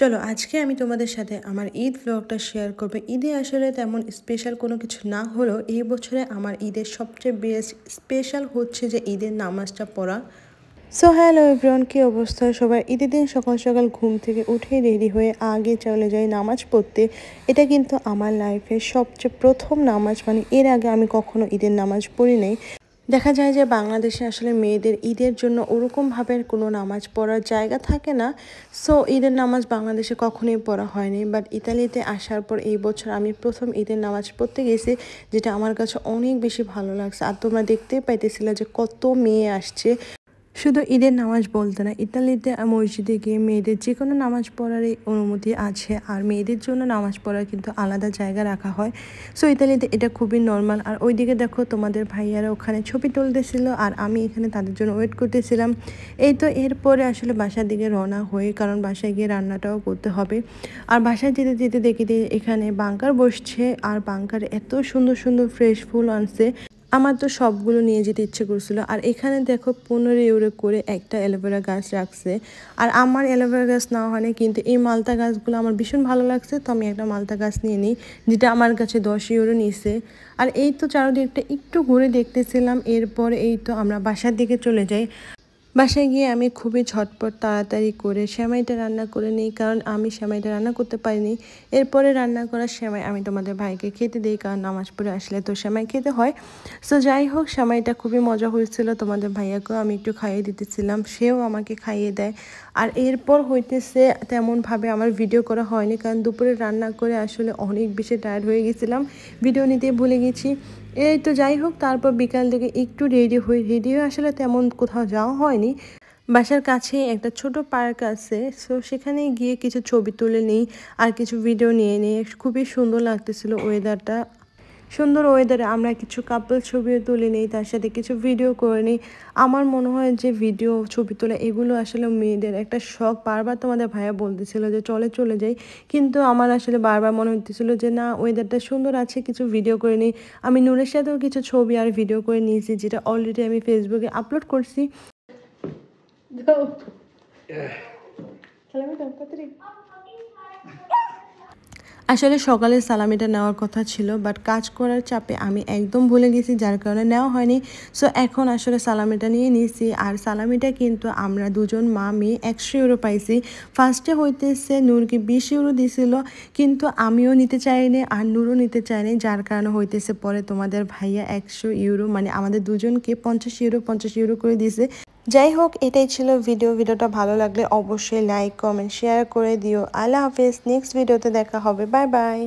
চলো আজকে আমি তোমাদের সাথে আমার ঈদ ব্লগটা শেয়ার করব। ঈদে আসলে তেমন স্পেশাল কোনো কিছু না হলেও এই বছরে আমার ঈদের সবচেয়ে বেস্ট স্পেশাল হচ্ছে যে ঈদের নামাজটা পড়া। সো হ্যালো এভরিওয়ান, কী অবস্থা সবাই? ঈদের দিন সকাল সকাল ঘুম থেকে উঠে রেডি হয়ে আগে চলে যাই নামাজ পড়তে। এটা কিন্তু আমার লাইফের সবচেয়ে প্রথম নামাজ, মানে এর আগে আমি কখনো ঈদের নামাজ পড়ি নাই। দেখা যায় যে বাংলাদেশে আসলে মেয়েদের ঈদের জন্য ওরকমভাবে কোনো নামাজ পড়ার জায়গা থাকে না। সো ঈদের নামাজ বাংলাদেশে কখনোই পড়া হয়নি, বাট ইতালিতে আসার পর এই বছর আমি প্রথম ঈদের নামাজ পড়তে গেছি, যেটা আমার কাছে অনেক বেশি ভালো লাগছে। আর তোমরা দেখতেই পাইতেছিলে যে কত মেয়ে আসছে। শুধু ঈদের নামাজ বলতে না, ইতালিতে মসজিদে গিয়ে মেয়েদের যে কোনো নামাজ পড়ারই অনুমতি আছে, আর মেয়েদের জন্য নামাজ পড়ার কিন্তু আলাদা জায়গা রাখা হয়। সো ইতালিতে এটা খুবই নর্মাল। আর ওইদিকে দেখো তোমাদের ভাইয়ারা ওখানে ছবি তুলতেছিল আর আমি এখানে তাদের জন্য ওয়েট করতেছিলাম। এই তো এরপরে আসলে বাসার দিকে রওনা হয়ে, কারণ বাসায় গিয়ে রান্নাটাও করতে হবে। আর বাসায় যেতে যেতে দেখি এখানে বাঙ্কার বসছে, আর বাঙ্কার এত সুন্দর সুন্দর ফ্রেশ ফুল আনছে, আমার তো সবগুলো নিয়ে যেতে ইচ্ছে করছিল। আর এখানে দেখো 15 ইউরো করে একটা অ্যালোভেরা গাছ রাখছে। আর আমার অ্যালোভেরা গাছ নেওয়া হয়নি, কিন্তু এই মালতা গাছগুলো আমার ভীষণ ভালো লাগছে, তো আমি একটা মালতা গাছ নিয়ে নিই, যেটা আমার কাছে 10 ইউরো নিছে। আর এই তো চারদিকটা একটু ঘুরে দেখতেছিলাম। এরপর এই তো আমরা বাসার দিকে চলে যাই। বাসায় গিয়ে আমি খুবই ঝটপট তাড়াতাড়ি করে সেমাইটা রান্না করে নিই, কারণ আমি সেমাইটা রান্না করতে পারিনি। এরপরে রান্না করা সেমাই আমি তোমাদের ভাইকে খেতে দিই, কারণ নামাজ পড়ে আসলে তো সেমাই খেতে হয়। সো যাই হোক, সেমাইটা খুবই মজা হয়েছিল। তোমাদের ভাইয়াকেও আমি একটু খাইয়ে দিতেছিলাম, সেও আমাকে খাইয়ে দেয়। আর এরপর হইতেছে তেমনভাবে আমার ভিডিও করা হয়নি, কারণ দুপুরে রান্না করে আসলে অনেক বেশি টায়ার্ড হয়ে গেছিলাম, ভিডিও নিতে ভুলে গেছি। এই তো যাই হোক, তারপর বিকাল থেকে একটু রেডি হয়ে আসলে তেমন কোথাও যাওয়া হয়নি। বাসার কাছে একটা ছোট পার্ক আছে, সো সেখানে গিয়ে কিছু ছবি তুলে নিই আর কিছু ভিডিও নিয়ে নিই। খুবই সুন্দর লাগতেছিল ওয়েদারটা। সুন্দর ওয়েদারে আমরা কিছু কাপল ছবিও তুলে নিই, তার সাথে কিছু ভিডিও করে নিই। আমার মনে হয় যে ভিডিও ছবি তোলা এগুলো আসলে মেয়েদের একটা শখ। বারবার তোমাদের ভাইয়া বলতেছিল যে চলে যাই, কিন্তু আমার আসলে বারবার মনে হতেছিল যে না, ওয়েদারটা সুন্দর আছে, কিছু ভিডিও করে নিই। আমি নূরের সাথেও কিছু ছবি আর ভিডিও করে নিয়েছি, যেটা অলরেডি আমি ফেসবুকে আপলোড করছি। আসলে সকালে সালামিটা নেওয়ার কথা ছিল, বাট কাজ করার চাপে আমি একদম ভুলে গেছি, যার কারণে নেওয়া হয়নি। সো এখন আসলে সালামিটা নিয়ে নিয়েছি। আর সালামিটা কিন্তু আমরা দুজন মা মেয়ে 100 ইউরো পাইছি। ফার্স্টে হইতেছে নূরকে 20 ইউরো দিছিল, কিন্তু আমিও নিতে চাইনি আর নূরও নিতে চাইনি, যার কারণে হইতেছে পরে তোমাদের ভাইয়া 100 ইউরো, মানে আমাদের দুজনকে 50 ইউরো করে দিয়েছে। যাই হোক, এটাই ছিল ভিডিওটা ভালো লাগলে অবশ্যই লাইক কমেন্ট শেয়ার করে দিও। আল্লাহ হাফেজ, নেক্সট ভিডিওতে দেখা হবে, বাই বাই।